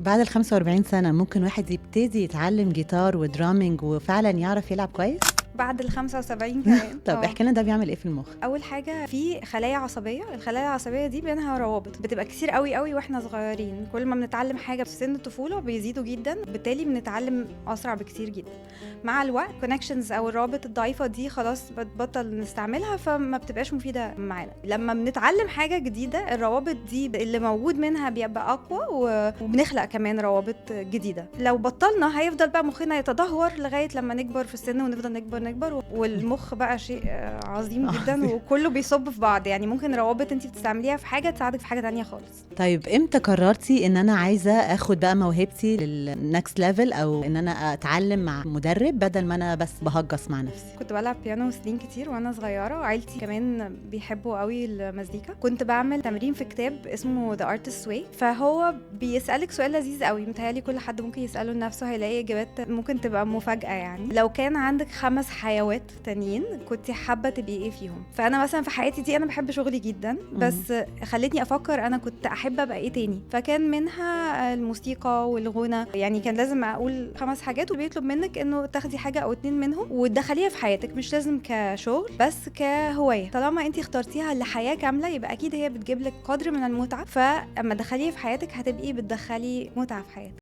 بعد ال45 سنة ممكن واحد يبتدي يتعلم جيتار ودرامينج وفعلا يعرف يلعب كويس؟ بعد ال75 كمان. طب احكي لنا ده بيعمل ايه في المخ؟ اول حاجه في خلايا عصبيه، الخلايا العصبيه دي بينها روابط بتبقى كتير قوي قوي واحنا صغيرين. كل ما بنتعلم حاجه في سن الطفوله بيزيدوا جدا، بالتالي بنتعلم اسرع بكتير جدا. مع الوقت كونكشنز او الروابط الضعيفه دي خلاص بتبطل نستعملها، فما بتبقاش مفيده معانا. لما بنتعلم حاجه جديده الروابط دي اللي موجود منها بيبقى اقوى، وبنخلق كمان روابط جديده. لو بطلنا هيفضل بقى مخنا يتدهور لغايه لما نكبر في السن، ونفضل نكبر والمخ بقى شيء عظيم جدا وكله بيصب في بعض. يعني ممكن روابط انت بتستعمليها في حاجه تساعدك في حاجه تانية خالص. طيب امتى قررتي ان انا عايزة اخد بقى موهبتي للنكست ليفل، او ان انا اتعلم مع مدرب بدل ما انا بس بهجص مع نفسي؟ كنت بلعب بيانو سنين كتير وانا صغيره، وعيلتي كمان بيحبوا قوي المزيكا. كنت بعمل تمرين في كتاب اسمه The Artist's Way، فهو بيسالك سؤال لذيذ قوي، متهيألي كل حد ممكن يساله لنفسه هيلاقي اجابات ممكن تبقى مفاجاه. يعني لو كان عندك 5 حيوات تانيين كنت حابه تبقي ايه فيهم؟ فانا مثلا في حياتي دي انا بحب شغلي جدا، بس خلتني افكر انا كنت احب ابقى ايه تاني. فكان منها الموسيقى والغنى. يعني كان لازم اقول 5 حاجات، وبيطلب منك انه تاخدي حاجه او 2 منهم وتدخليها في حياتك، مش لازم كشغل بس كهوايه. طالما انتي اخترتيها لحياه كامله يبقى اكيد هي بتجيب لك قدر من المتعه، فاما تدخليها في حياتك هتبقي بتدخلي متعه في حياتك.